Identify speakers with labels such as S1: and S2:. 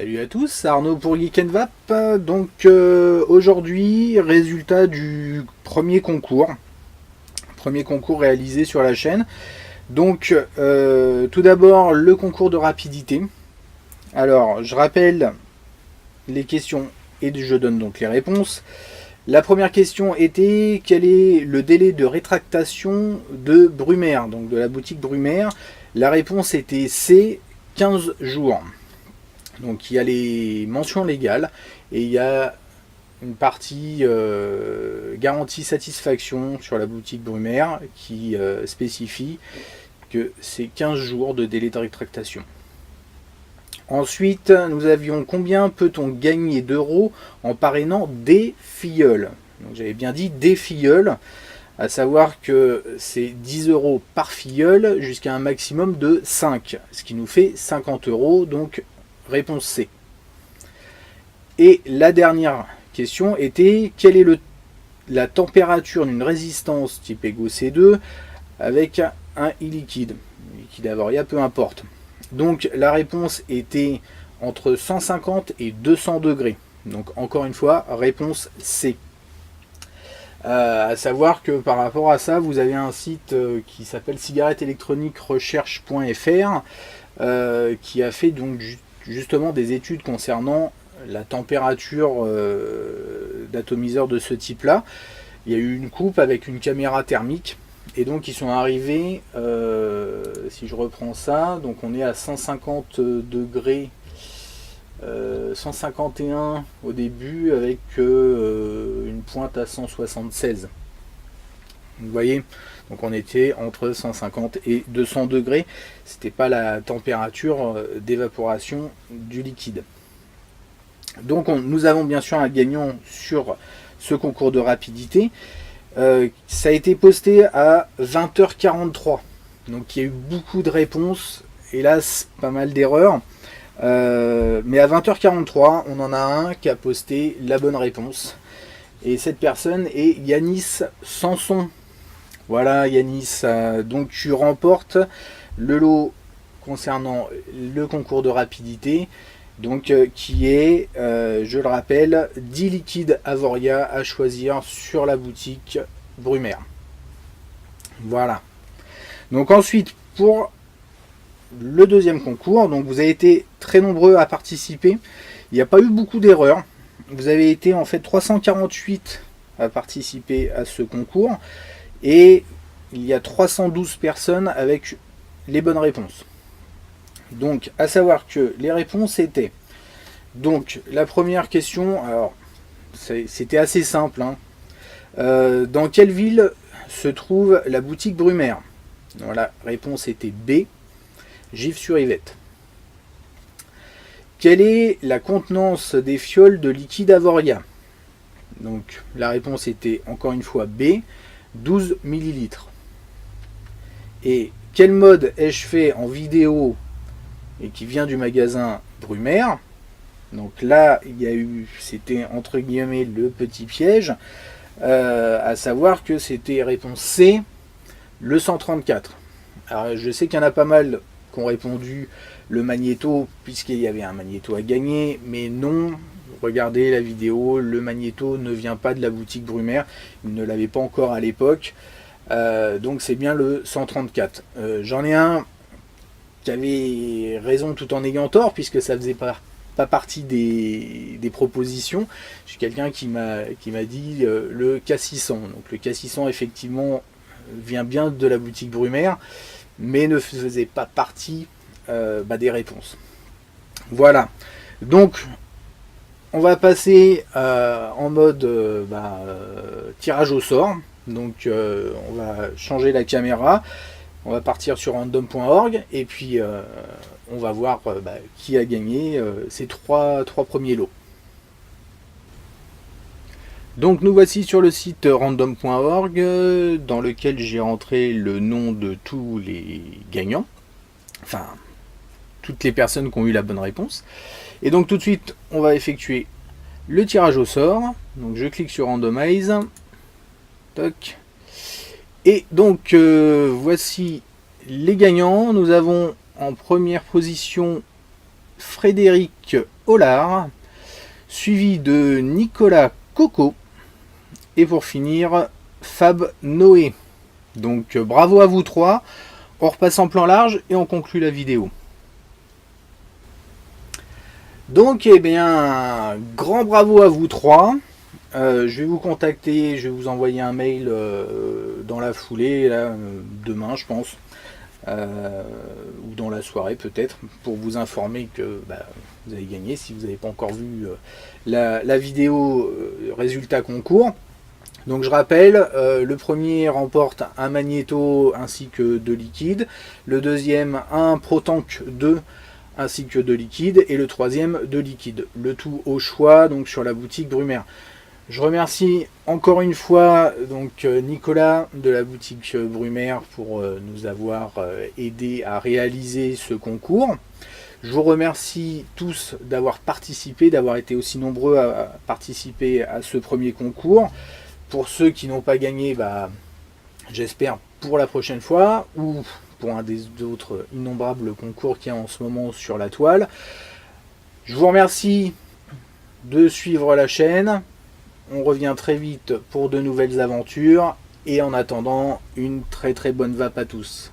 S1: Salut à tous, Arnaud pour Geek and Vap. Donc aujourd'hui, résultat du premier concours réalisé sur la chaîne. Donc tout d'abord le concours de rapidité. Alors je rappelle les questions et je donne donc les réponses. La première question était quel est le délai de rétractation de Brumaire, donc de la boutique Brumaire. La réponse était C, 15 jours. Donc il y a les mentions légales et il y a une partie garantie satisfaction sur la boutique Brumaire qui spécifie que c'est 15 jours de délai de rétractation. Ensuite, nous avions combien peut-on gagner d'euros en parrainant des filleuls. Donc j'avais bien dit des filleuls, à savoir que c'est 10 euros par filleul jusqu'à un maximum de 5, ce qui nous fait 50 euros, donc réponse C. Et la dernière question était quelle est la température d'une résistance type Ego C2 avec un liquide avoria, peu importe. Donc la réponse était entre 150 et 200 degrés. Donc encore une fois, réponse C. À savoir que par rapport à ça, vous avez un site qui s'appelle cigaretteélectroniquerecherche.fr qui a fait donc justement des études concernant la température d'atomiseur de ce type là. Il y a eu une coupe avec une caméra thermique et donc ils sont arrivés, si je reprends ça, donc on est à 150 degrés, 151 au début avec une pointe à 176. Vous voyez, donc on était entre 150 et 200 degrés. C'était pas la température d'évaporation du liquide. Donc nous avons bien sûr un gagnant sur ce concours de rapidité. Ça a été posté à 20h43. Donc il y a eu beaucoup de réponses. Hélas, pas mal d'erreurs. Mais à 20h43, on en a un qui a posté la bonne réponse. Et cette personne est Yanis Sanson. Voilà Yanis, donc tu remportes le lot concernant le concours de rapidité, donc qui est, je le rappelle, 10 liquides Avoria à choisir sur la boutique Brumaire. Voilà. Donc ensuite, pour le deuxième concours, donc vous avez été très nombreux à participer, il n'y a pas eu beaucoup d'erreurs, vous avez été en fait 348 à participer à ce concours, et il y a 312 personnes avec les bonnes réponses. Donc, à savoir que les réponses étaient... Donc, la première question, alors, c'était assez simple. Hein. Dans quelle ville se trouve la boutique Brumaire? La réponse était B, Gif-sur-Yvette. Quelle est la contenance des fioles de liquide Avoria? Donc, la réponse était encore une fois B, 12 ml. Et quel mode ai-je fait en vidéo et qui vient du magasin Brumaire? Donc là, il y a eu, c'était entre guillemets le petit piège, à savoir que c'était réponse C, le 134. Alors je sais qu'il y en a pas mal qui ont répondu le magnéto, puisqu'il y avait un magnéto à gagner, mais non. Regardez la vidéo, le magnéto ne vient pas de la boutique Brumaire, il ne l'avait pas encore à l'époque, donc c'est bien le 134. J'en ai un qui avait raison tout en ayant tort, puisque ça faisait pas partie des propositions. J'ai quelqu'un qui m'a dit le K600. Donc le K600 effectivement vient bien de la boutique Brumaire, mais ne faisait pas partie des réponses. Voilà, donc on va passer en mode tirage au sort. Donc on va changer la caméra, on va partir sur random.org et puis on va voir qui a gagné ces trois premiers lots. Donc nous voici sur le site random.org dans lequel j'ai rentré le nom de tous les gagnants, enfin toutes les personnes qui ont eu la bonne réponse. Et donc tout de suite on va effectuer le tirage au sort. Donc je clique sur randomize. Toc. Et donc voici les gagnants. Nous avons en première position Frédéric Hollard, suivi de Nicolas Coco, et pour finir, Fab Noé. Donc bravo à vous trois, on repasse en plan large et on conclut la vidéo. Donc eh bien, grand bravo à vous trois. Je vais vous contacter, je vais vous envoyer un mail dans la foulée, là, demain je pense, ou dans la soirée peut-être, pour vous informer que vous avez gagné si vous n'avez pas encore vu la vidéo résultat concours. Donc je rappelle, le premier remporte un magnéto ainsi que 2 liquides, le deuxième un ProTank 2 ainsi que 2 liquides, et le troisième 2 liquides. Le tout au choix, donc sur la boutique Brumaire. Je remercie encore une fois donc Nicolas de la boutique Brumaire pour nous avoir aidé à réaliser ce concours. Je vous remercie tous d'avoir participé, d'avoir été aussi nombreux à participer à ce premier concours. Pour ceux qui n'ont pas gagné, j'espère pour la prochaine fois, ou pour un des autres innombrables concours qu'il y a en ce moment sur la toile. Je vous remercie de suivre la chaîne. On revient très vite pour de nouvelles aventures. Et en attendant, une très très bonne vape à tous.